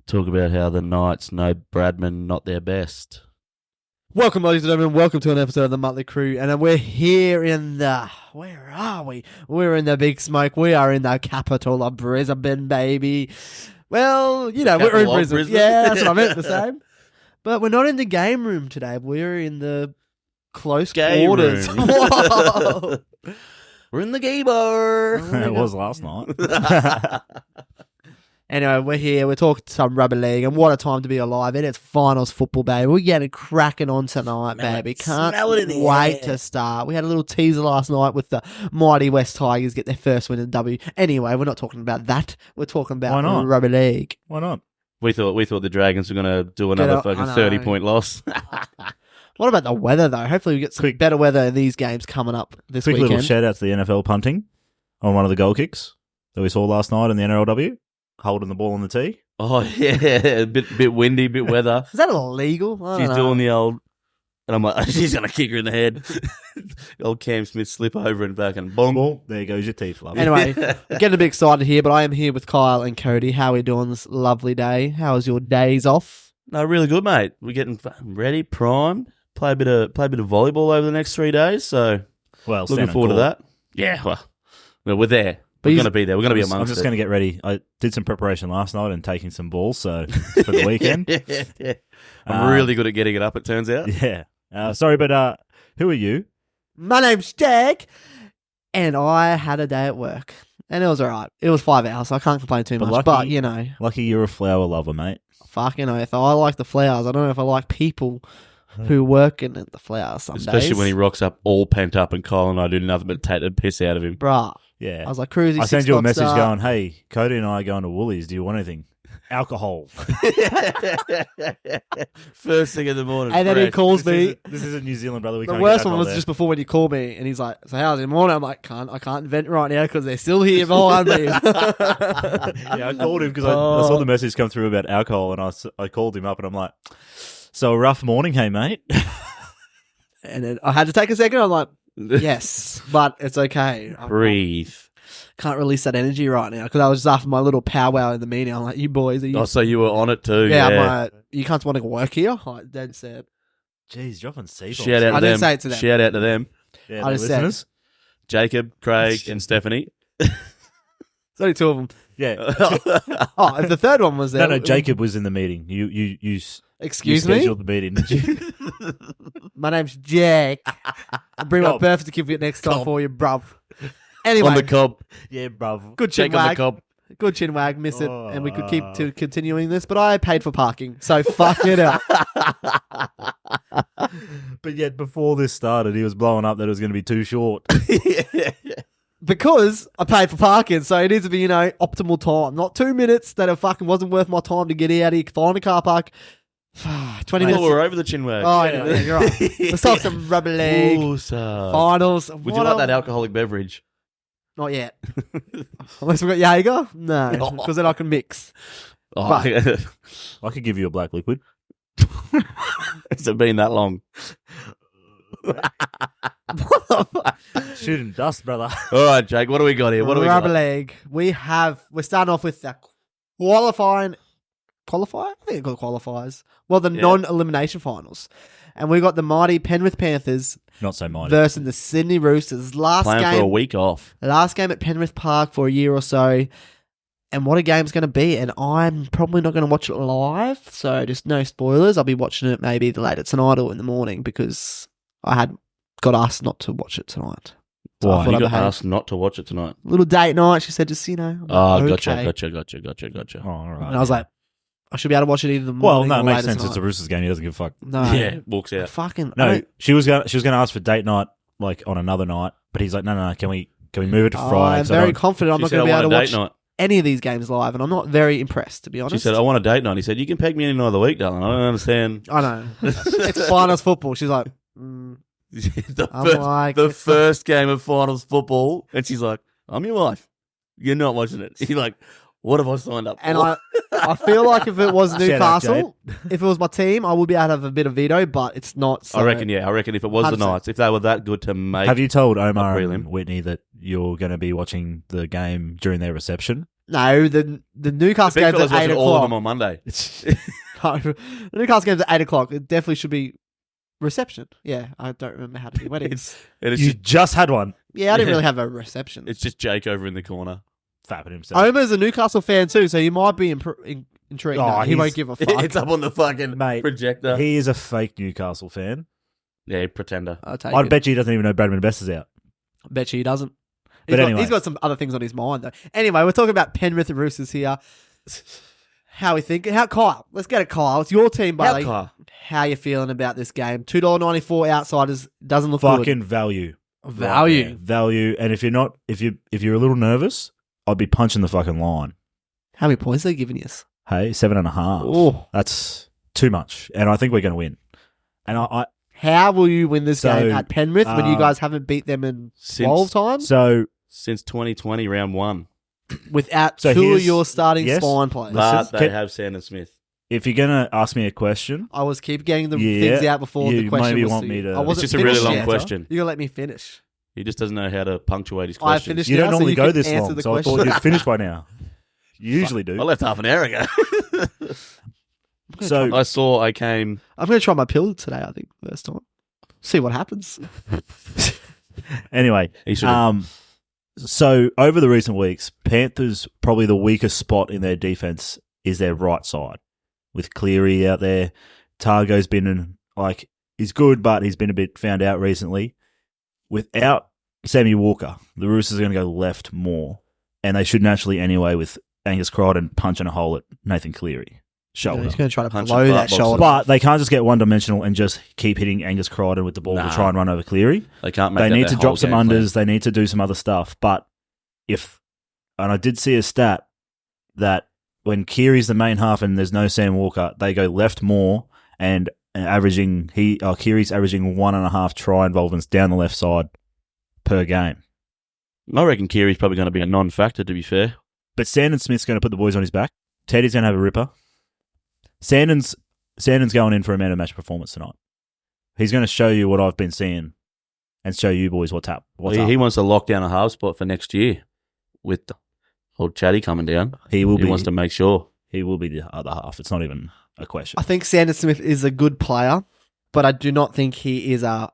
talk about how the Knights know Bradman not their best. Welcome, ladies and gentlemen. Welcome to an episode of the Muttlay Krew. And we're here in the... Where are we? We're in the big smoke. We are in the capital of Brisbane, baby. Well, you know, we're in Brisbane. Yeah, that's what I meant to say. But we're not in the game room today. We're in the close quarters. Whoa. We're in the gay bar. It was last night. Anyway, we're here. We're talking some rugby league, and what a time to be alive. It's finals football, baby. We're getting cracking on tonight, baby. Can't wait to start. We had a little teaser last night with the mighty West Tigers get their first win in W. Anyway, we're not talking about that. We're talking about rugby league. Why not? We thought the Dragons were going to do another fucking 30-point loss. What about the weather, though? Hopefully we get some better weather in these games coming up this weekend. Quick little shout-out to the NFL punting on one of the goal kicks that we saw last night in the NRLW. Holding the ball on the tee. Oh, yeah. A bit windy, bit weather. Is that illegal? She's doing the old... And I'm like, she's going to kick her in the head. Old Cam Smith slip over and back and boom. There goes your teeth, love. Anyway, we're getting a bit excited here, but I am here with Kyle and Cody. How are we doing this lovely day? How was your days off? No, really good, mate. We're getting ready, primed. Play a bit of volleyball over the next 3 days, so looking forward to that. Yeah, well, we're there. We're going to be there. We're going to be amongst it. I'm just going to get ready. I did some preparation last night and taking some balls for the weekend. Yeah. I'm really good at getting it up, it turns out. Yeah. Sorry, but who are you? My name's Jack, and I had a day at work, and it was all right. It was 5 hours, so I can't complain too much, but, you know. Lucky you're a flower lover, mate. Fucking oath. I like the flowers. I don't know if I like people who work in the flowers some Especially days. when he rocks up all pent up and Kyle and I do nothing but take the piss out of him. Bruh. Yeah. I was like, Cruisy, I sent you a message going, hey, Cody and I are going to Woolies. Do you want anything? Alcohol. First thing in the morning. And then he calls me. This isn't New Zealand, brother. The worst one was just before when you called me and he's like, so how's it in the morning? I'm like, I can't vent right now because they're still here behind me. Yeah, I called him because I saw the message come through about alcohol and I called him up and I'm like, so a rough morning, hey, mate. And then I had to take a second. I'm like, yes, but it's okay. Breathe. Can't release that energy right now because I was just after my little powwow in the meeting. I'm like, you boys. Are you... Oh, so you were on it too. Yeah, I'm like, you can't want to work here? Like, dead set. Jeez, dropping C-bombs. Shout out to them. didn't say it to them. Shout out to them. Yeah, I just listeners. said. Jacob, Craig, and Stephanie. There's only two of them. Yeah. Oh, if the third one was there. No, Jacob was in the meeting. You Excuse me? me? Scheduled the meeting, did you? My name's Jack. I'll bring my birth certificate next time for you, bruv. Anyway. On the cob. Yeah, bruv. Good chin Jack on the wag. cob. Good chin wag. Miss it. And we could keep continuing this, but I paid for parking, so fuck it up. But yet, before this started, he was blowing up that it was going to be too short. Because I paid for parking, so it needs to be, optimal time. Not 2 minutes that it fucking wasn't worth my time to get out of here, find a car park. 20 minutes. We're over the chin wag. Oh, yeah, you're right. Let's talk some rugby league, finals. Would you like that alcoholic beverage? Not yet. Unless we've got Jaeger? No, because then I can mix. Oh, But- I could give you a black liquid. Has it been that long? Shooting dust, brother. All right, Jake, what do we got here? What do we got? Rugby league. We're starting off with the qualifier? I think it got qualifiers. Well, the non-elimination finals. And we got the mighty Penrith Panthers Not so mighty. versus the Sydney Roosters. Playing for a week off. Last game at Penrith Park for a year or so. And what a game's going to be. And I'm probably not going to watch it live. So just no spoilers. I'll be watching it maybe later tonight or in the morning because I had got asked not to watch it tonight. So Why? You got asked not to watch it tonight? Little date night. She said just, Oh, okay. Gotcha. Oh, all right. And I was like, I should be able to watch it either the morning well, no, or it makes later sense. It's a tonight. Roosters game. He doesn't give a fuck. No. Yeah, walks out. Fucking No, she was going to ask for date night like on another night, but he's like, no. Can we move it to Friday? I'm very confident I'm not going to be able to watch night. any of these games live, and I'm not very impressed, to be honest. She said, I want a date night. He said, you can peg me any night of the week, darling. I don't understand. I know. It's finals football. She's like, the first game of finals football, and she's like, I'm your wife. You're not watching it. She's like, what have I signed up for? And I feel like if it was Shout out, Newcastle, if it was my team, I would be able to have a bit of veto, but it's not. So. I reckon if it was 100%. the Knights, if they were that good to make... Have you told Omar prelim. and Whitney that you're going to be watching the game during their reception? No, the Newcastle Big game's at fella's 8 watching all of them o'clock. on Monday. No, the Newcastle game's at 8 o'clock. It definitely should be reception. Yeah, I don't remember how to do weddings. You just had one. Yeah, I didn't really have a reception. It's just Jake over in the corner. Fapping himself. Omer's a Newcastle fan too, so you might be intrigued. Oh, No, he won't give a fuck. It's up on the fucking Mate, projector. He is a fake Newcastle fan. Yeah, pretender. I bet you he doesn't even know Bradman Best is out. bet you he doesn't. Anyway. He's got some other things on his mind though. Anyway, we're talking about Penrith Roosters here. How we think? Kyle? Let's get it, Kyle. It's your team, buddy. How you feeling about this game? $2.94 outsiders doesn't look fucking good. value. Value. Value. And if you're a little nervous, I'd be punching the fucking line. How many points are they giving you? Hey, 7.5. Oh, that's too much, and I think we're going to win. And how will you win this game at Penrith when you guys haven't beat them in 12 times? So since 2020, round 1. Without two of your starting spine players. But they have Sandon Smith. If you're going to ask me a question... I was keep getting the things out before the question maybe was... want me to... It's just a really long question. You're going to let me finish. He just doesn't know how to punctuate his questions. I finished you now, don't normally so you go this long, so I thought you'd finished by now. You usually do. I left half an hour ago. So I came... I'm going to try my pill today, I think, first time. See what happens. Anyway, so over the recent weeks, Panthers probably the weakest spot in their defense is their right side. With Cleary out there, Targo's been he's good, but he's been a bit found out recently. Without Sammy Walker, the Roosters are going to go left more, and they should naturally anyway with Angus Crichton punching a hole at Nathan Cleary. Shoulder. He's going to try to blow that shoulder. But they can't just get one-dimensional and just keep hitting Angus Crichton with the ball to try and run over Cleary. They can't make They that need to their drop whole some game unders. plan. They need to do some other stuff. But and I did see a stat that when Keary's the main half and there's no Sam Walker, they go left more and Keary's averaging 1.5 try involvements down the left side per game. I reckon Keary's probably going to be a non-factor, to be fair. But Sandon Smith's going to put the boys on his back. Teddy's going to have a ripper. Sandon's going in for a man of match performance tonight. He's going to show you what I've been seeing and show you boys what's up. He wants to lock down a half spot for next year with the old Chatty coming down. He wants to make sure. He will be the other half. It's not even a question. I think Sandon Smith is a good player, but I do not think he is a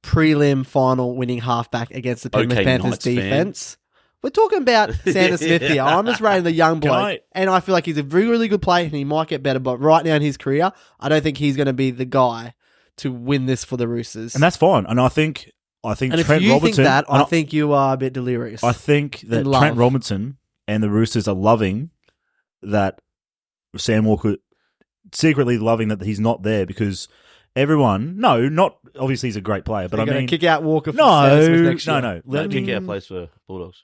prelim final winning halfback against the Penrith Panthers Knights defense. Fan. We're talking about Sandon Smith here. I'm just rating the young bloke, and I feel like he's a really, really good player, and he might get better. But right now in his career, I don't think he's going to be the guy to win this for the Roosters. And that's fine. And I think and Trent if you Robinson, think that, I think you are a bit delirious. I think that Trent Robinson and the Roosters are loving that Sam Walker, secretly loving that he's not there because everyone, obviously he's a great player, but I mean, kick out Walker. For Sandon Smith next year. No, kick out plays for Bulldogs.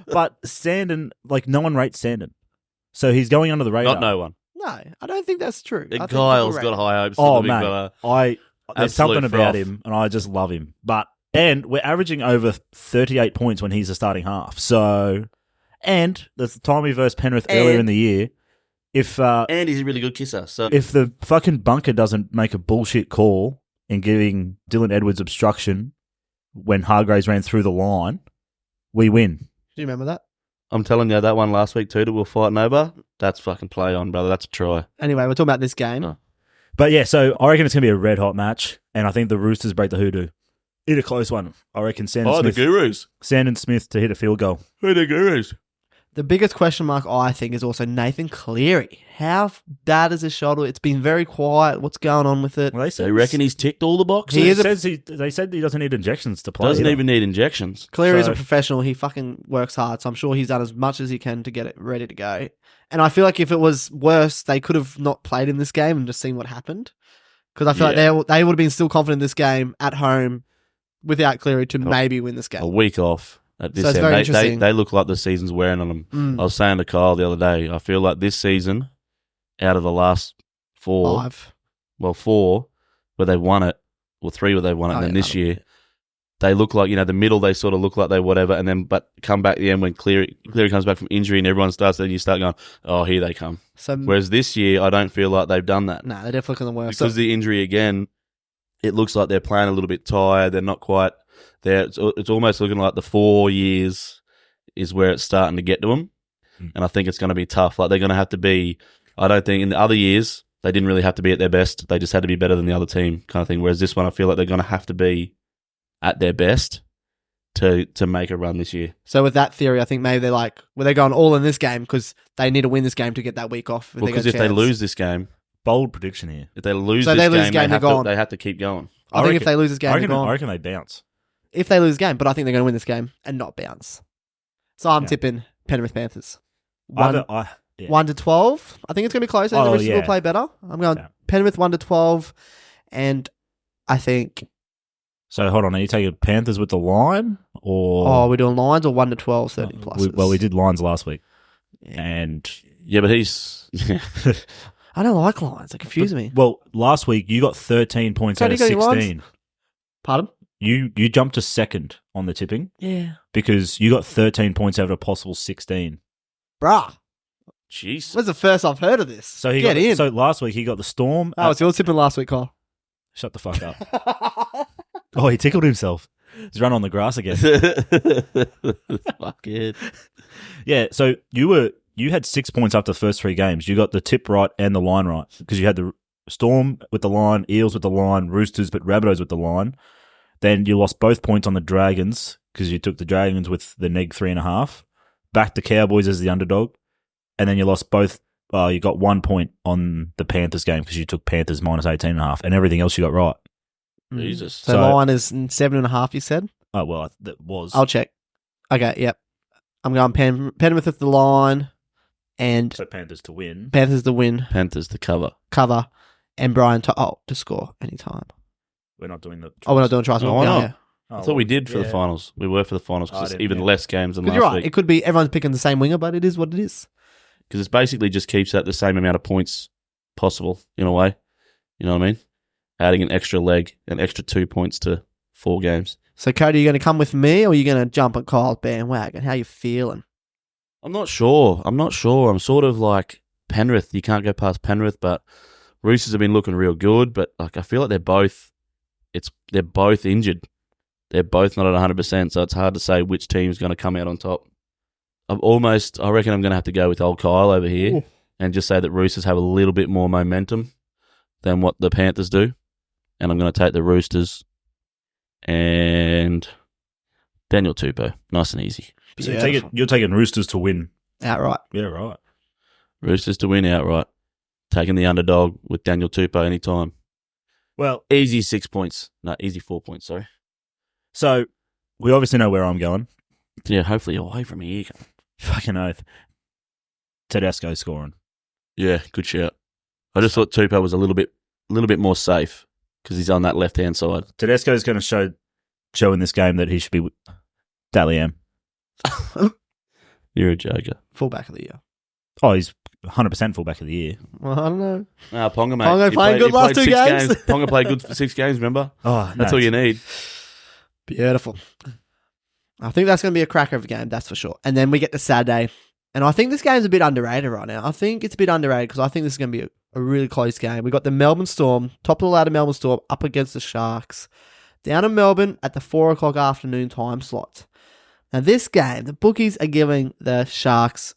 But Sandon, no one rates Sandon, so he's going under the radar. Not no one. No, I don't think that's true. Kyle's got high hopes. Oh, the mate, there's something about him, and I just love him. And we're averaging over 38 points when he's a starting half. So, and the time we versed Penrith earlier in the year, and he's a really good kisser. So if the fucking bunker doesn't make a bullshit call in giving Dylan Edwards obstruction when Hargraves ran through the line, we win. Do you remember that? I'm telling you, that one last week too that we're fighting over, that's fucking play on, brother. That's a try. Anyway, we're talking about this game. Oh. But yeah, so I reckon it's going to be a red hot match, and I think the Roosters break the hoodoo. Hit a close one. I reckon Sandon Smith. The Gurus. Sandon Smith to hit a field goal. Who are the Gurus? The biggest question mark, I think, is also Nathan Cleary. How bad is his shoulder? It's been very quiet. What's going on with it? Well, they reckon he's ticked all the boxes. They said he doesn't need injections to play. Doesn't even need injections. Cleary's a professional. He fucking works hard, so I'm sure he's done as much as he can to get it ready to go. And I feel like if it was worse, they could have not played in this game and just seen what happened. Because I feel like they would have been still confident in this game at home without Cleary to maybe win this game. A week off. At this so it's very interesting. They look like the season's wearing on them. I was saying to Kyle the other day, I feel like this season, out of the last 4, where they won it, or 3 where they won it, and then this year, they look like, the middle, they sort of look like they whatever, and then, but come back at the end when Cleary comes back from injury and everyone starts, then you start going, oh, here they come. Whereas this year, I don't feel like they've done that. No, they're definitely looking the worst. Because of the injury again, it looks like they're playing a little bit tired. They're not quite there. It's almost looking like the 4 years is where it's starting to get to them. And I think it's going to be tough. Like, they're going to have to be, I don't think in the other years, they didn't really have to be at their best. They just had to be better than the other team kind of thing. Whereas this one, I feel like they're going to have to be at their best to make a run this year. So with that theory, I think maybe they're like, well, they're going all in this game because they need to win this game to get that week off. Because if they lose this game, bold prediction here. If they lose this game, they have to keep going. I think if they lose this game, they're gone. I reckon they bounce. If they lose this game, but I think they're going to win this game and not bounce. So I'm tipping Penrith Panthers. 1 to 12. I think it's going to be close. I think the Roosters will play better. I'm going Penrith 1 to 12, and I think. So hold on, are you taking Panthers with the line, or? Oh, we're doing lines or 1 to 12, 30 plus. We did lines last week, and but he's. I don't like lines. They confuse me. Well, last week you got 13 points out of 16. Pardon? You jumped to second on the tipping. Yeah. Because you got 13 points out of a possible 16. Bruh. Jeez. When's the first I've heard of this? So So last week he got the Storm. Oh, it's your tipping last week, Kyle. Shut the fuck up. Oh, he tickled himself. He's run on the grass again. Fuck it. Yeah, so you had 6 points after the first 3 games. You got the tip right and the line right because you had the Storm with the line, Eels with the line, Roosters, but Rabbitohs with the line. Then you lost both points on the Dragons because you took the Dragons with the neg 3.5. Back the Cowboys as the underdog. And then you lost both. You got 1 point on the Panthers game because you took Panthers minus 18.5, and everything else you got right. Jesus. So line is 7.5, you said? Oh, well, that was. I'll check. Okay, yep. I'm going Penrith with the line, and So Panthers to win. Panthers to win, Panthers to cover, and Brian to score anytime. We're not doing the. We're not doing tries. Oh, why not? Yeah. I thought we did for the finals. We were for the finals because it's even less games than last you're right. week. It could be everyone's picking the same winger, but it is what it is. Because it basically just keeps at the same amount of points possible in a way. You know what I mean? Adding an extra leg, an extra 2 points to 4 games. So, Cody, are you going to come with me or are you going to jump at Kyle's bandwagon? How you feeling? I'm not sure. I'm sort of like Penrith. You can't go past Penrith, but Roosters have been looking real good. But like I feel like they're both injured. They're both not at 100%, so it's hard to say which team's going to come out on top. I reckon I'm going to have to go with old Kyle over here and just say that Roosters have a little bit more momentum than what the Panthers do. And I'm going to take the Roosters and Daniel Tupou. Nice and easy. So you're taking Roosters to win. Outright. Yeah, right. Roosters to win outright. Taking the underdog with Daniel Tupou anytime. Well, easy 6 points. No, easy 4 points, sorry. So we obviously know where I'm going. Yeah, hopefully you're away from here. Fucking oath. Tedesco scoring. Yeah, good shout. I just thought Tupou was a little bit more safe because he's on that left-hand side. Tedesco's going to show in this game that he should be with Dally M. You're a joker. Fullback of the year. Oh, he's 100% fullback of the year. Well, I don't know. Ponga, mate. Ponga playing good last 2 games. Ponga played good for 6 games, remember? Oh, that's all you need. Beautiful. I think that's going to be a cracker of a game, that's for sure. And then we get to Saturday. And I think this game's a bit underrated right now. I think it's a bit underrated because I think this is going to be a really close game. We got the Melbourne Storm, top of the ladder Melbourne Storm, up against the Sharks. Down in Melbourne at the 4 o'clock afternoon time slot. Now this game, the bookies are giving the Sharks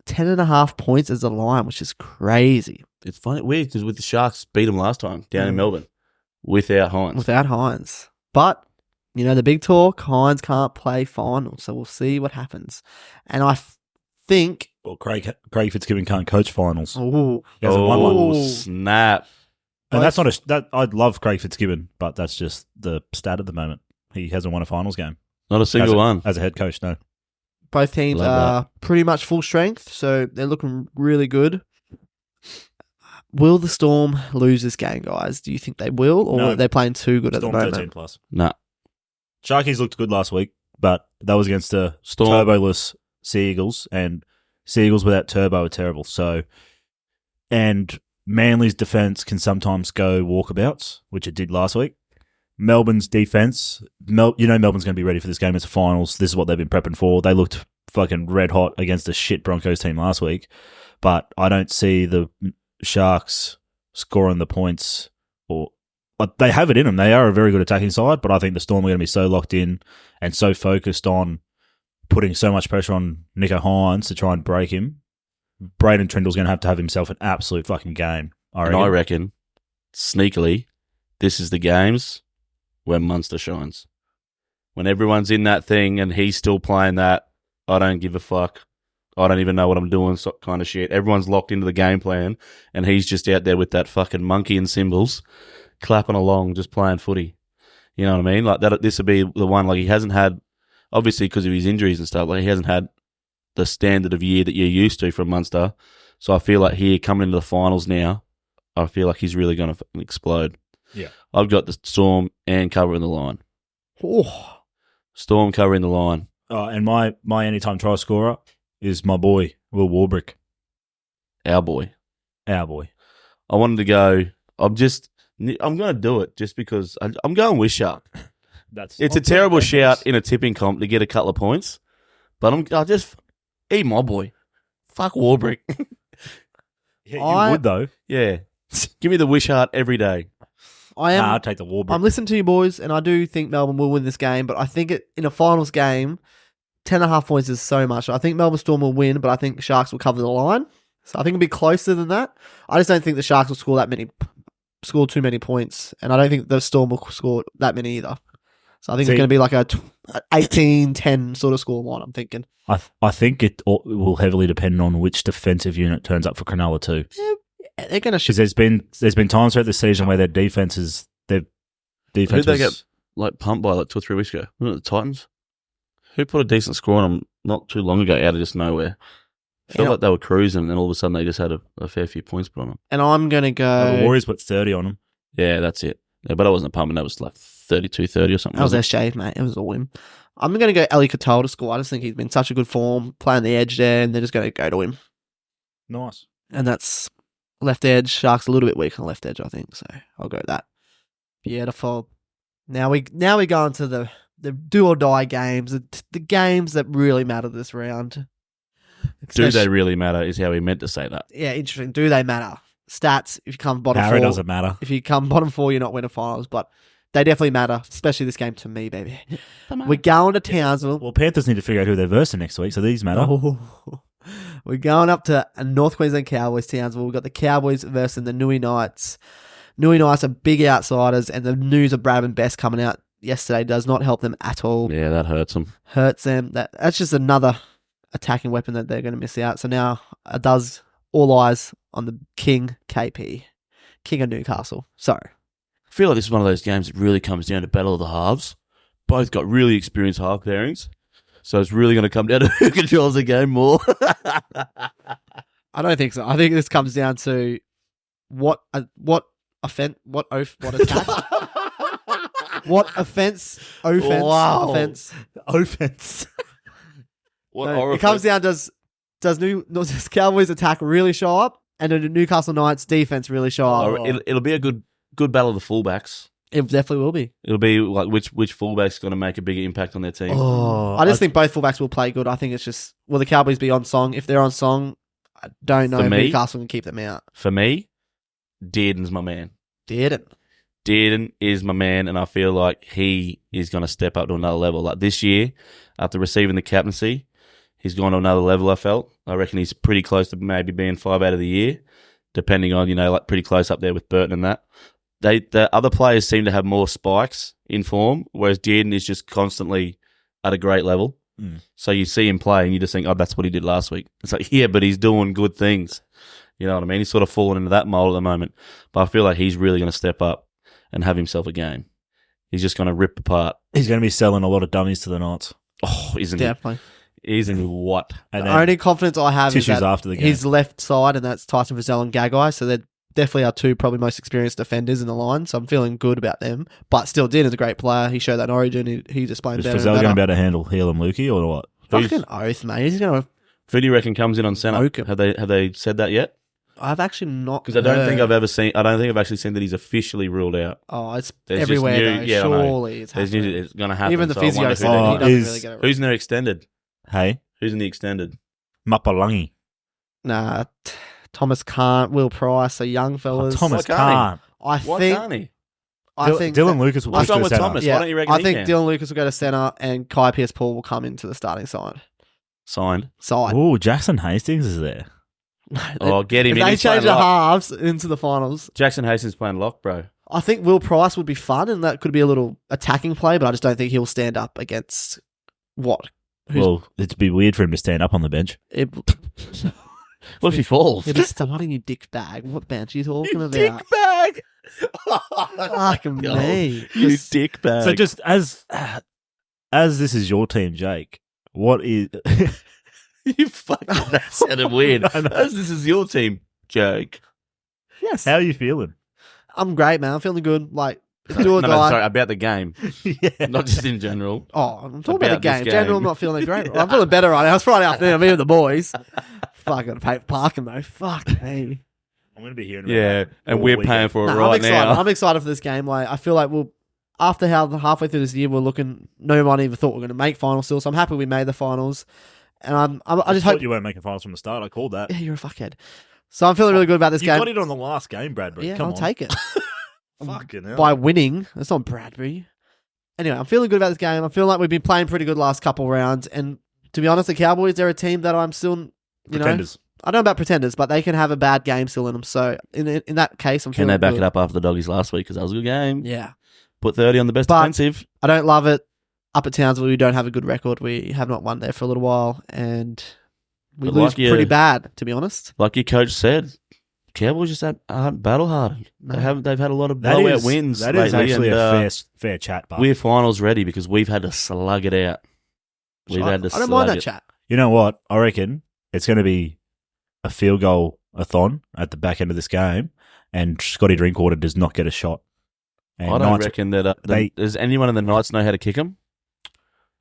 10.5 points as a line, which is crazy. It's funny, weird because with the Sharks beat them last time down in Melbourne without Hines. But you know, the big talk, Hines can't play finals, so we'll see what happens. And I think... Well, Craig Fitzgibbon can't coach finals. Oh, snap. And that's not I'd love Craig Fitzgibbon, but that's just the stat at the moment. He hasn't won a finals game. Not a single one. As a head coach, no. Both teams are pretty much full strength, so they're looking really good. Will the Storm lose this game, guys? Do you think they will, or are they playing too good Storm at the moment? 13 plus. Nah. Sharkies looked good last week, but that was against the turboless Sea Eagles, and Sea Eagles without turbo are terrible. So, and Manly's defense can sometimes go walkabouts, which it did last week. Melbourne's defense, Melbourne's going to be ready for this game. It's a finals. This is what they've been prepping for. They looked fucking red hot against a shit Broncos team last week, but I don't see the Sharks scoring the points. But they have it in them. They are a very good attacking side, but I think the Storm are going to be so locked in and so focused on putting so much pressure on Nico Hines to try and break him, Braden Trindle's going to have himself an absolute fucking game. I reckon, sneakily, this is the games where Munster shines. When everyone's in that thing and he's still playing that, I don't give a fuck. I don't even know what I'm doing, so kind of shit. Everyone's locked into the game plan, and he's just out there with that fucking monkey and cymbals, clapping along, just playing footy. You know what I mean? Like that. This would be the one. Like he hasn't had, obviously because of his injuries and stuff. Like he hasn't had the standard of year that you're used to from Munster. So I feel like here coming into the finals now, I feel like he's really going to explode. Yeah, I've got the Storm and covering the line. Oh. Storm covering the line. And my anytime try scorer is my boy, Will Warbrick. Our boy. Our boy. I wanted to go. I'm going to do it just because I'm going with Shark. It's a terrible shout in a tipping comp to get a couple of points, but I'll just eat my boy. Fuck Warbrick. Yeah, you would though. Yeah. Give me the Wishart every day. I'll take the Warbrick. I'm listening to you boys, and I do think Melbourne will win this game, but I think in a finals game, 10.5 points is so much. I think Melbourne Storm will win, but I think Sharks will cover the line. So I think it'll be closer than that. I just don't think the Sharks will score too many points, and I don't think the Storm will score that many either. So I think it's going to be like a 18-10 sort of score line, I'm thinking. I think it will heavily depend on which defensive unit turns up for Cronulla too. Yeah, they're going to shoot. Because there's been times throughout the season where their defense Who did they get pumped by 2 or 3 weeks ago? Wasn't it the Titans? Who put a decent score on them not too long ago out of just nowhere? I felt like they were cruising, and then all of a sudden they just had a fair few points put on them. And I'm going to go... the Warriors put 30 on them. Yeah, that's it. Yeah, but I wasn't pumping. That was like 32-30 or something. That was SJ, mate. It was all him. I'm going to go Eli Katoa to score. I just think he's been such a good form, playing the edge there, and they're just going to go to him. Nice. And that's left edge. Sharks a little bit weak on left edge, I think. So I'll go with that. Beautiful. Now we go into the do or die games, the games that really matter this round. Do they really matter is how we meant to say that. Yeah, interesting. Do they matter? Stats, if you come bottom Harry 4. doesn't matter. If you come bottom 4, you're not winning finals, but they definitely matter, especially this game to me, baby. We're going to Townsville. Well, Panthers need to figure out who they're versing next week, so these matter. Oh. We're going up to North Queensland Cowboys, Townsville. We've got the Cowboys versus the Newey Knights. Newey Knights are big outsiders, and the news of Brad and Best coming out yesterday does not help them at all. Yeah, that hurts them. Hurts them. That's just another attacking weapon that they're going to miss out. So now it does all eyes on the King KP, King of Newcastle. So I feel like this is one of those games that really comes down to battle of the halves. Both got really experienced half pairings, so it's really going to come down to who controls the game more. I don't think so. I think this comes down to what attack, what offense. Wow. Offense. What it comes down, does Cowboys attack really show up, and the Newcastle Knights defense really show up? It'll be a good battle of the fullbacks. It definitely will be. It'll be like which fullback's going to make a bigger impact on their team. I just think both fullbacks will play good. I think it's just, will the Cowboys be on song? If they're on song, I don't know if Newcastle can keep them out. For me, Dearden's my man. Dearden is my man, and I feel like he is going to step up to another level. Like this year, after receiving the captaincy, he's gone to another level, I reckon he's pretty close to maybe being 5 out of the year, depending on, like pretty close up there with Burton and that. The other players seem to have more spikes in form, whereas Dearden is just constantly at a great level. So you see him play and you just think, oh, that's what he did last week. It's like, yeah, but he's doing good things. You know what I mean? He's sort of fallen into that mold at the moment. But I feel like he's really going to step up and have himself a game. He's just going to rip apart. He's going to be selling a lot of dummies to the Knights. Oh, isn't he? Definitely. Isn't he what? And the only confidence I have is that after the game. His left side, and that's Tyson Frizzell and Gagai, so they're definitely our 2 probably most experienced defenders in the line, so I'm feeling good about them. But still, Dean is a great player. He showed that in Origin. He's just playing better. Is Frizzell going to be able to handle Heal and Lukey or what? Fucking oath, mate. He's going to... Who do you reckon comes in on centre? Have they said that yet? I've actually not, because I don't think I've actually seen that he's officially ruled out. Oh, it's everywhere. Surely it's happening. It's going to happen. Even the physio said he doesn't really get it right. Who's in their extended? Hey, who's in the extended? Mapalangi. Nah, Thomas can't. Will Price, the young fellas. Thomas can't. Why can't he? I think Dylan Lucas will What's push wrong to with centre. Thomas? Yeah, Why don't you reckon I he think can? Dylan Lucas will go to centre and Kai Pearce-Paul will come into the starting side. Signed. Oh, Jackson Hastings is there. Oh, get him If in. they He's change playing the lock. halves into the finals, Jackson Hastings playing lock, bro. I think Will Price would be fun, and that could be a little attacking play, but I just don't think he'll stand up against what? Well, it'd be weird for him to stand up on the bench. What if he falls? You're just starting, you dick bag. What bench are you talking about? Dick bag. Fucking me. You dick bag. So just as this is your team, Jake, what is... You fucking, that sounded weird. I know. As this is your team, Jake. Yes. How are you feeling? I'm great, man. I'm feeling good. Like, do or No, die. sorry, about the game. Yeah. Not just in general. Oh, I'm talking about the About this game. game. General, I'm not feeling great. I'm feeling better right now. It's Friday afternoon. I'm here with the boys. Fuck, I gotta pay for parking though. Fuck me. I'm going to be hearing about Yeah, that and all we're weekend. paying for it No, I'm right excited. now. I'm excited for this game. Like, I feel like we'll, after how halfway through this year, we're looking, no one even thought we are going to make finals still. So I'm happy we made the finals. And I just thought hope you weren't making finals from the start. I called that. Yeah, you're a fuckhead. So I'm feeling really good about this You game. got it on the last game, Bradbury. Yeah, Come I'll on. take it. Fucking hell. By winning. That's not Bradbury. Anyway, I'm feeling good about this game. I feel like we've been playing pretty good last couple rounds. And to be honest, the Cowboys, they're a team that I'm still, Pretenders. I don't know about pretenders, but they can have a bad game still in them. So in that case, I'm Can feeling they back good. it up after the doggies last week? Because that was a good game. Yeah. Put 30 on the best But- defensive. I don't love it. Up at Townsville, we don't have a good record. We have not won there for a little while. And we But lose like you- pretty bad, to be honest. Like your coach said, Cowboys just aren't battle hard. No. They've had a lot of That blowout is- wins That lately. is actually and, a fair chat, but we're finals ready because we've had to slug it out. We've had to I slug don't mind that it. chat. you know what? I reckon it's going to be a field goal-a-thon at the back end of this game, and Scotty Drinkwater does not get a shot. And I don't Knights- reckon that they- does anyone in the Knights know how to kick him?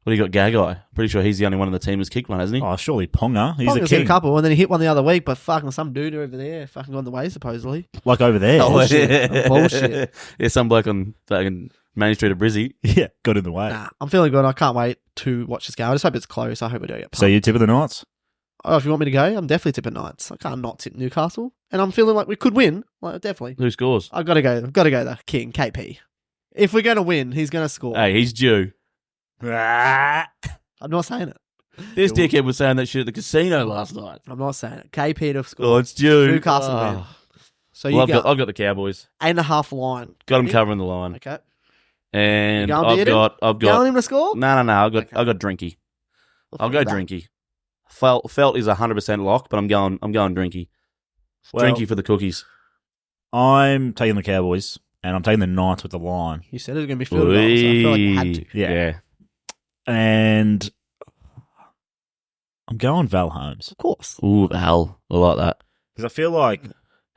What do you got, Gagai? Pretty sure he's the only one in the team who's kicked one, hasn't he? Oh, surely Ponga. He's Ponga's a hit king. a couple, and then he hit one the other week, but fucking some dude over there fucking got in the way, supposedly. Like over there. Bullshit. Bullshit. Yeah, some bloke on fucking Main Street of Brizzy. Yeah, got in the way. Nah, I'm feeling good. I can't wait to watch this game. I just hope it's close. I hope we don't get pumped. So you tip of the Knights? Oh, if you want me to go, I'm definitely tipping Knights. I can't not tip Newcastle. And I'm feeling like we could win. Like, definitely. Who scores? I've got to go. I've got to go the King, KP. If we're going to win, he's going to score. Hey, he's due. I'm not saying it. This dickhead was saying that shit at the casino last night. I'm not saying it. KP to score. Oh, it's due. Newcastle Oh. win. So Well, you I've got the Cowboys. 8.5 line. Got him covering the line, Okay. and You going I've beat him? got Going him to score? no. I've got Okay. Drinky. We'll I'll go find out. Drinky. Felt is 100% lock, but I'm going Drinky. Well- Drinky for the cookies. I'm taking the Cowboys, and I'm taking the Knights with the line. You said it was going to be field goal, so I feel like you had to. Yeah. And I'm going Val Holmes. Of course. Ooh, Val. I like that. Because I feel like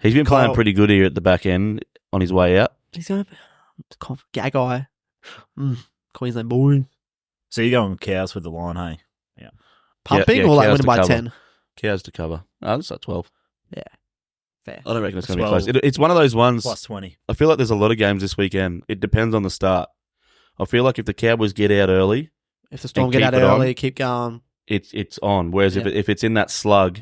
He's been playing Kyle- pretty good here at the back end on his way out. He's going to Gagai. Queensland boy. So you're going Cows with the line, hey? Pumping yeah, or like Cows winning to by cover. 10? Cows to cover. Oh, it's like 12. Fair. I don't reckon it's going to be 12. close. It's one of those ones. Plus 20. I feel like there's a lot of games this weekend. It depends on the start. I feel like if the Cowboys get out early, If the Storm And get keep out it on. early, keep going. it's on. Whereas Yeah. if it's in that slug,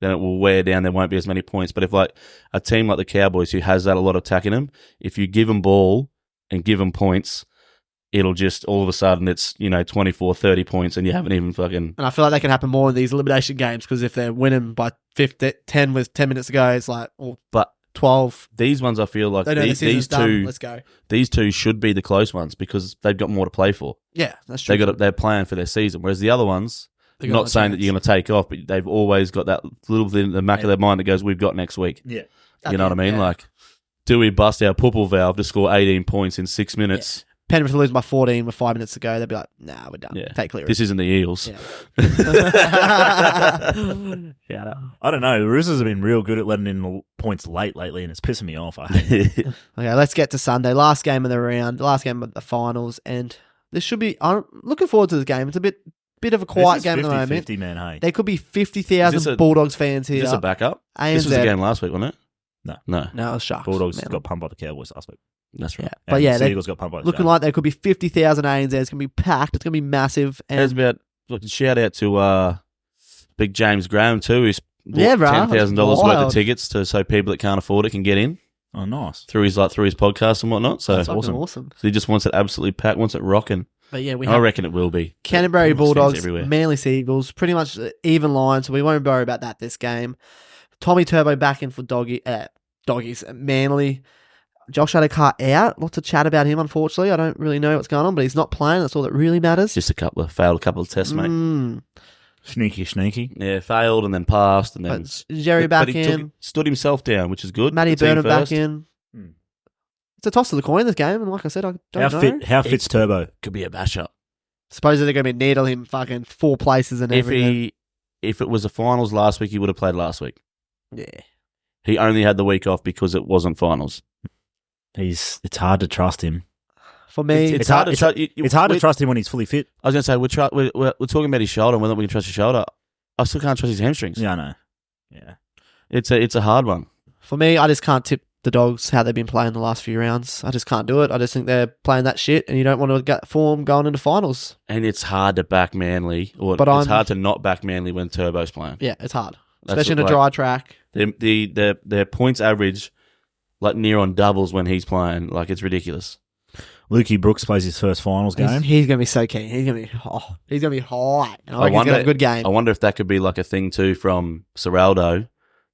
then it will wear down. There won't be as many points. But if like a team like the Cowboys who has that a lot of attack in them, if you give them ball and give them points, it'll just all of a sudden it's 24, 30 points and you haven't even fucking. And I feel like that can happen more in these elimination games because if they're winning by 10 with 10 minutes to go, it's like, or But 12. these ones, I feel like They know the these season's done. two, Let's go. these two should be the close ones because they've got more to play for. Yeah, that's true. They're playing for their season. Whereas the other ones, They got not no saying that chance. you're going to take off, but they've always got that little thing in the back of their mind that goes, "We've got next week." Yeah. You know what I mean? Yeah. Like, do we bust our poople valve to score 18 points in 6 minutes? Penrith lose by 14 with 5 minutes to go. They'd be like, nah, we're done. Yeah. Take Cleary. This isn't the Eels. Yeah. I don't know. The Roosters have been real good at letting in the points lately, and it's pissing me off. I hate it. Okay, let's get to Sunday. Last game of the round. Last game of the finals. And this should be... I'm looking forward to this game. It's a bit of a quiet This is game at the moment. 50-50, man, hey. There could be Is this 50,000 a- Bulldogs fans Is here. this a backup? ANZ. This was the game last week, wasn't it? No. No. No, it was Sharks. Bulldogs Man. got pumped by the Cowboys last week. That's Yeah. right. But And yeah, the they Eagles got pumped by the looking Sharks. like there could be 50,000 ANZ. It's going to be packed. It's going to be massive. There's And about fucking shout out to Big James Graham too, who's bought Yeah, bro. $10,000 worth Wild. of tickets so people that can't afford it can get in. Oh, nice. through his podcast and whatnot. So That's fucking awesome. So he just wants it absolutely packed, wants it rocking. But yeah, I reckon it will be. Canterbury There's fans Bulldogs, everywhere. Manly Seagulls, pretty much even line, so we won't worry about that this game. Tommy Turbo back in for Doggies. Manly. Josh Adokar out. Lots of chat about him, unfortunately. I don't really know what's going on, but he's not playing. That's all that really matters. Just failed a couple of tests, mate. Sneaky. Yeah, failed and then passed and then. But Jerry back in. Stood himself down, which is good. Matty The team Burnham back first. in. It's a toss of the coin, this game, and like I said, I don't know. How fit's Turbo? Could be a basher. Supposedly they're going to be needle him fucking 4 places and everything. If it was the finals last week, he would have played last week. Yeah. He only had the week off because it wasn't finals. It's hard to trust him. For me, It's hard to trust. It's hard to trust him when he's fully fit. I was going to say, we're talking about his shoulder and whether we can trust his shoulder. I still can't trust his hamstrings. Yeah, I know. Yeah. It's a hard one. for me, I just can't tip the Dogs how they've been playing the last few rounds. I just can't do it. I just think they're playing that shit, and you don't want to get form going into finals. And it's hard to back Manly, it's hard to not back Manly when Turbo's playing. Yeah, it's hard, That's especially in a dry track. Their points average, like near on doubles when he's playing. Like it's ridiculous. Lukey Brooks plays his first finals game. He's going to be so keen. He's going to be high. And I reckon he's going to have a good game. I wonder if that could be like a thing too from Serraldo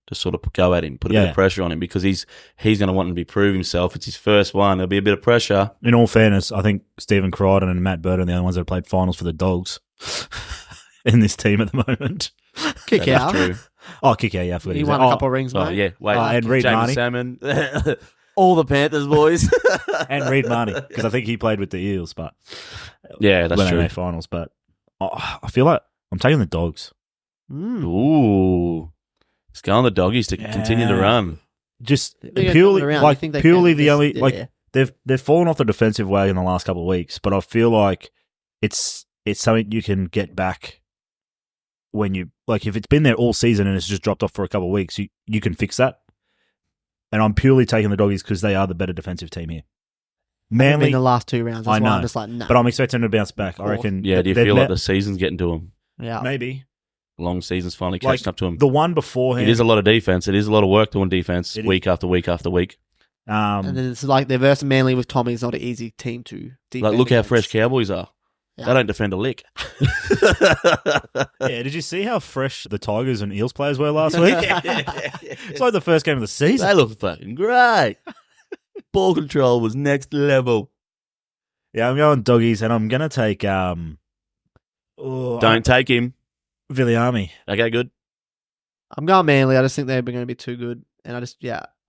to sort of go at him, put a bit of pressure on him because he's going to want him to prove himself. It's his first one. There'll be a bit of pressure. In all fairness, I think Stephen Crichton and Matt Burton are the only ones that have played finals for the Dogs in this team at the moment. Kick out. True. Oh, kick out, yeah. I forgot He won a couple of rings, mate. Oh, yeah. Wait. and Reid James Marnie. Salmon. All the Panthers boys. And Reid Marnie, because I think he played with the Eels, but yeah, that's when true. they made finals. But I feel like I'm taking the Dogs. Ooh. It's going the Doggies to continue to run. Just They're purely, going around. like, I think they purely can. the only, Yeah. like, they've fallen off the defensive wagon in the last couple of weeks, but I feel like it's something you can get back when you, like, if it's been there all season and it's just dropped off for a couple of weeks, you can fix that. And I'm purely taking the Doggies because they are the better defensive team here. Manly in the last 2 rounds. That's I why know, I'm just like, no. but I'm expecting them to bounce back. I reckon. Yeah, do you feel like the season's getting to them? Yeah. Maybe. Long season's finally catching up to them. The one beforehand. It is a lot of defense. It is a lot of work doing defense week after week after week. And then it's like they're versus Manly with Tommy. It's not an easy team to defend. Like, look how against. fresh Cowboys are. Yeah. They don't defend a lick. Yeah, did you see how fresh the Tigers and Eels players were last week? It's like the first game of the season. They look fucking great. Ball control was next level. Yeah, I'm going Doggies, and I'm going to take... Don't take him. Viliami. Okay, good. I'm going Manly. I just think they're going to be too good. And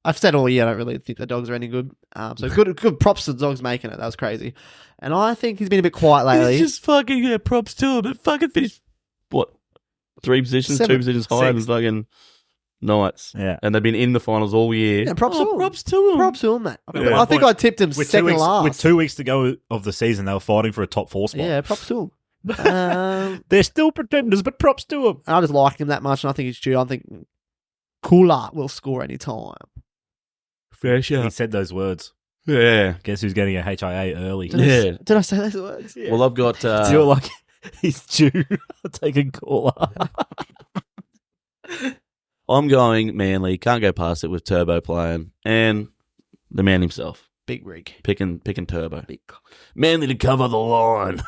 I've said all year I don't really think the Dogs are any good. So good props to the Dogs making it. That was crazy. And I think he's been a bit quiet lately. He's just fucking props to him. It fucking finished, what, 3 positions, 2 positions higher than fucking Knights. Yeah. And they've been in the finals all year. Yeah, props to him. Props to him. Props to him, mate. Yeah. I think I tipped him With second last. With 2 weeks to go of the season, they were fighting for a top 4 spot. Yeah, props to him. They're still pretenders, but props to them. I just like him that much, and I think he's due. I think Cooler will score any time. Fair shot. He said those words. Yeah. Guess who's getting a HIA early? Yeah. Did I say those words? Yeah. Well, I've got... You're like, he's due. I'll take a caller. I'm going Manly. Can't go past it with Turbo playing. And the man himself. Big rig. Picking Turbo. Big. Manly to cover the line.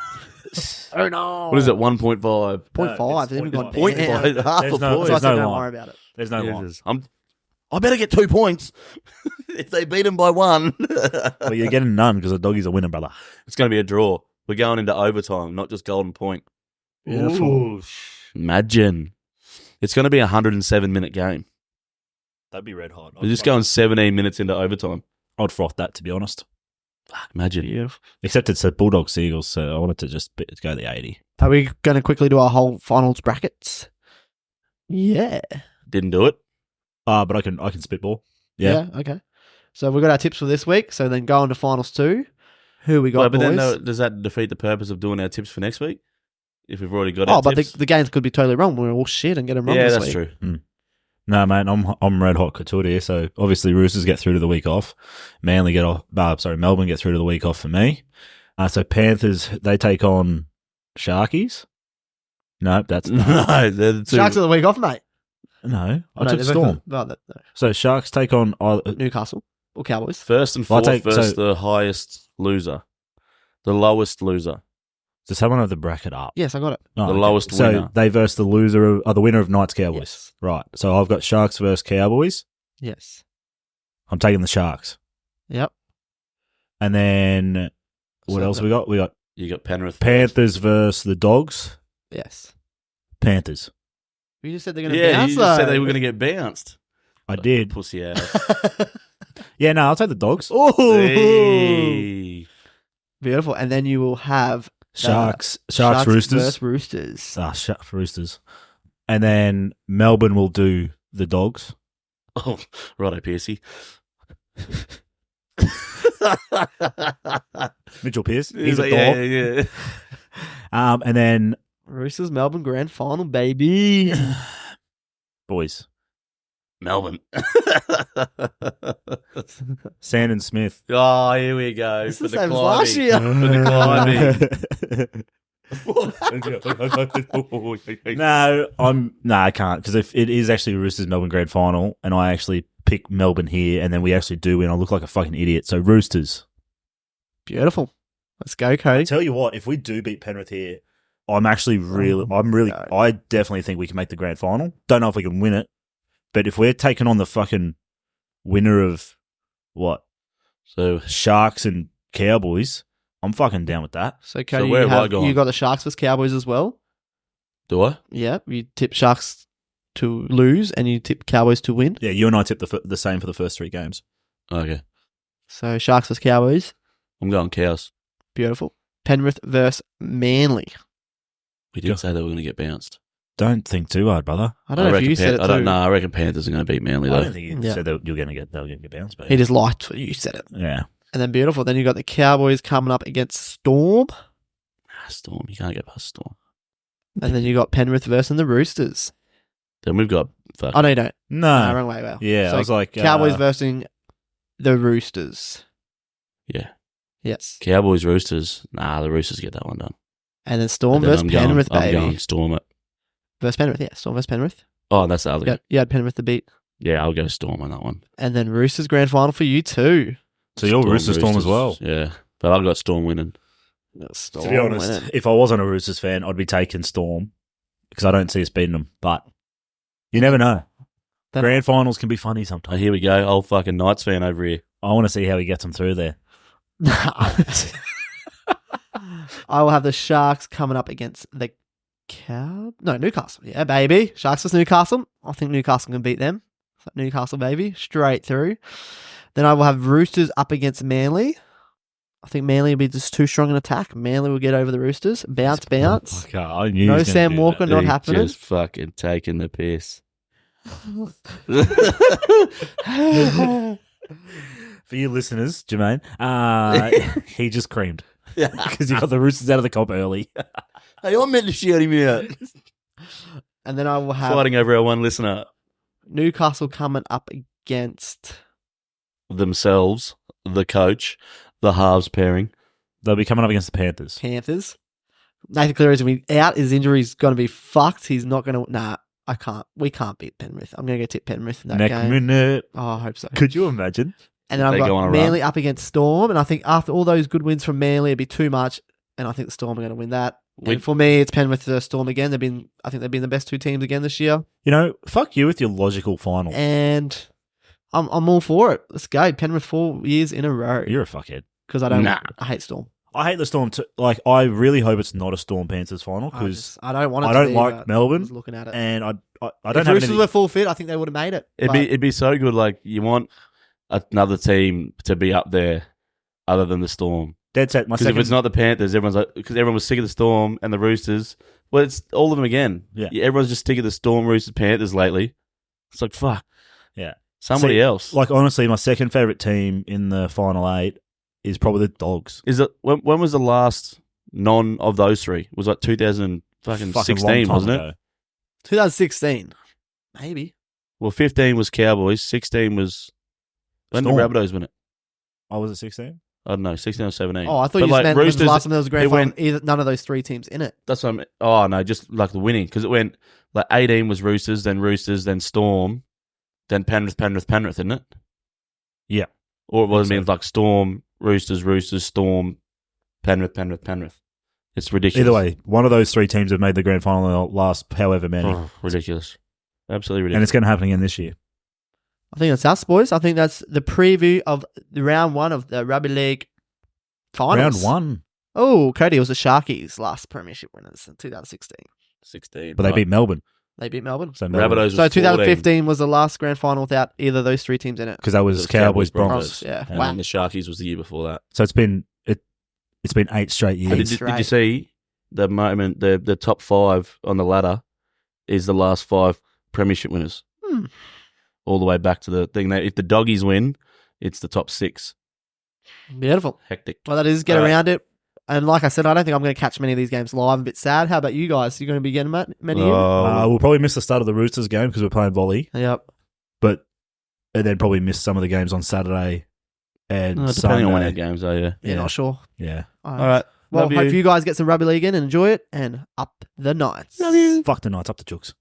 Oh, no. What is it, 1.5? 0.5. Then we've gone down. 0.5. Half There's a no- point. So I said no don't line. worry about it. There's no line. I better get 2 points. If they beat them by 1. Well, you're getting none because the Doggies are winning, brother. It's going to be a draw. We're going into overtime, not just golden point. Beautiful. Imagine. It's going to be a 107-minute game. That'd be red hot. We're just going 17 minutes into overtime. I'd froth that, to be honest. Fuck, imagine. Beautiful. Except it's a Bulldogs Eagles, so I wanted to just go the 80. Are we going to quickly do our whole finals brackets? Yeah. Didn't do it. But I can spitball. Yeah. Okay. So we've got our tips for this week. So then go into finals 2. Who we got, Well, but boys? then does that defeat the purpose of doing our tips for next week? If we've already got Oh, our but tips? the games could be totally wrong. We're all shit and get them wrong Yeah, this that's week. true. No, mate, I'm red hot couture here. So obviously Roosters get through to the week off. Melbourne get through to the week off for me. So Panthers, they take on Sharkies. No, that's No, they're the two. Sharks of the week off, mate. no. I No, took they're Storm. both- no. So Sharks take on Newcastle. or Cowboys? First and fourth versus the highest loser. The lowest loser. Does someone have the bracket up? Yes, I got it. Oh, the lowest winner. So they versus the loser, the winner of Knights Cowboys. Yes. Right. So I've got Sharks versus Cowboys. Yes. I'm taking the Sharks. Yep. And then what else we got? You got Penrith Panthers versus the Dogs. Yes. Panthers. You just said they're going to bounce. You just said they were going to get bounced. I did. Pussy ass. Yeah, no, I'll take the Dogs. Oh, Hey. beautiful. And then you will have Sharks Roosters. Versus Roosters. Roosters. And then Melbourne will do the Dogs. Oh, righto, Piercy. Mitchell Pearce. He's a dog. Yeah. And then Roosters, Melbourne Grand Final, baby. boys. Melbourne. Sand and Smith. Oh, here we go. It's for the the same as climbing. last year. For the climbing. No, I can't because if it is actually Roosters Melbourne Grand Final, and I actually pick Melbourne here, and then we actually do win, I look like a fucking idiot. So Roosters. Beautiful. Let's go, Cody. Tell you what, if we do beat Penrith here, I definitely think we can make the grand final. Don't know if we can win it, but if we're taking on the fucking winner of what? So Sharks and Cowboys, I'm fucking down with that. So, Cody, where have I gone? you got the Sharks versus Cowboys as well? do I? Yeah. You tip Sharks to lose and you tip Cowboys to win. Yeah, you and I tipped the same for the first 3 games. Okay. So, Sharks versus Cowboys. I'm going Cows. Beautiful. Penrith versus Manly. We did say that we're going to get bounced. Don't think too hard, brother. I don't know if you said it too. I don't know. I reckon Panthers are going to beat Manly, I though. don't think you said that they're going to get bounced. But He just liked what you said it. yeah. And then beautiful. Then you got the Cowboys coming up against Storm. Storm. You can't get past Storm. And then you got Penrith versus the Roosters. Then we've got... Oh, no, you don't. No. Wrong way. Well. Yeah, So I was like... Cowboys versus the Roosters. Yeah. Yes. Cowboys, Roosters. Nah, the Roosters get that one done. And then Storm And then versus Penrith, baby. I'm going Storm it. Versus Penrith, yeah. Storm versus Penrith. Oh, that's the other game. You had Penrith to beat. Yeah, I'll go Storm on that one. And then Roosters grand final for you too. So you're Roosters Storm as well. Yeah, but I've got Storm winning. Storm To be honest, winning. if I wasn't a Roosters fan, I'd be taking Storm because I don't see us beating them. But you never know. Grand finals can be funny Oh, sometimes. here we go. Old fucking Knights fan over here. I want to see how he gets them through there. I will have the Sharks coming up against the Newcastle. Yeah, baby. Sharks versus Newcastle. I think Newcastle can beat them. So Newcastle, baby. Straight through. Then I will have Roosters up against Manly. I think Manly will be just too strong in attack. Manly will get over the Roosters. Bounce. Okay, I knew he No was gonna Sam do Walker, that. not He happening. Just fucking taking the piss. For you listeners, Jermaine, he just creamed because he got the Roosters out of the comp early. Hey, I meant to shout him out. And then I will have Fighting over our one listener. Newcastle coming up against... Themselves, the coach, the halves pairing. They'll be coming up against the Panthers. Panthers. Nathan Cleary is going to be out. His injury's going to be fucked. He's not going to... Nah, I can't. We can't beat Penrith. I'm going to go tip Penrith in that Next game. minute. Oh, I hope so. Could you imagine? And then I've They go got on a Manly up against Storm. And I think after all those good wins from Manly, it'd be too much. And I think the Storm are going to win that. And for me, it's Penrith versus Storm again. I think they've been the best 2 teams again this year. You know, fuck you with your logical final. And I'm all for it. Let's go. Penrith 4 years in a row. You're a fuckhead. Because I hate Storm. I hate the Storm too. Like, I really hope it's not a Storm Panthers final because I don't want it I to don't be, like but Melbourne. I was looking at it. And I don't If have Roosters any. were full fit, I think they would have made it. It'd be so good. Like, you want another team to be up there other than the Storm. Dead set. My Because second. if it's not the Panthers, everyone's like, because everyone was sick of the Storm and the Roosters. Well, it's all of them again. Yeah. Everyone's just sick of the Storm, Roosters, Panthers lately. It's like, fuck. Yeah. Somebody See, else. Like, honestly, my second favourite team in the final 8 is probably the Dogs. Is it when was the last non of those 3? It was like 2016, long wasn't time it? ago. 2016. Maybe. Well, 15 was Cowboys, 16 was when did Storm. Rabbitohs win it? Oh, was it 16? I don't know, 16 or 17. Oh, I thought But you like, just meant when's the Roosters, last time there was a grand it final. went- Either none of those 3 teams in it. That's what I mean. Oh no, just like the winning because it went like 18 was Roosters, then Storm, then Penrith, isn't it? Yeah. Or it would have been like Storm, Roosters, Storm, Penrith. It's ridiculous. Either way, one of those three teams have made the grand final in the last however many. Oh, ridiculous. Absolutely ridiculous. And it's going to happen again this year. I think that's us, boys. I think that's the preview of the round 1 of the Rugby League finals. Round 1? Oh, Cody, it was the Sharkies' last premiership winners in 2016. 16. But they beat Melbourne. They beat Melbourne. So Melbourne. Rabbitohs was So 2015 14. was the last grand final without either of those three teams in it. Because that was Cowboys, Broncos. Yeah. And Wow. then the Sharkies was the year before that. So it's been 8 straight But years. did you see the moment, the top 5 on the ladder is the last 5 premiership winners? All the way back to the thing that if the Doggies win, it's the top 6. Beautiful. Hectic. Well, that is get around it. And like I said, I don't think I'm going to catch many of these games live. I'm a bit sad. How about you guys? You going to be getting many in? We'll probably miss the start of the Roosters game because we're playing volley. Yep. And then probably miss some of the games on Saturday and Depending Sunday. on when our games are, yeah. Yeah, not sure. Yeah. All All right. Well, Love hope you. you guys get some rugby league in and enjoy it. And up the Knights. Fuck the Knights, up the Jooks.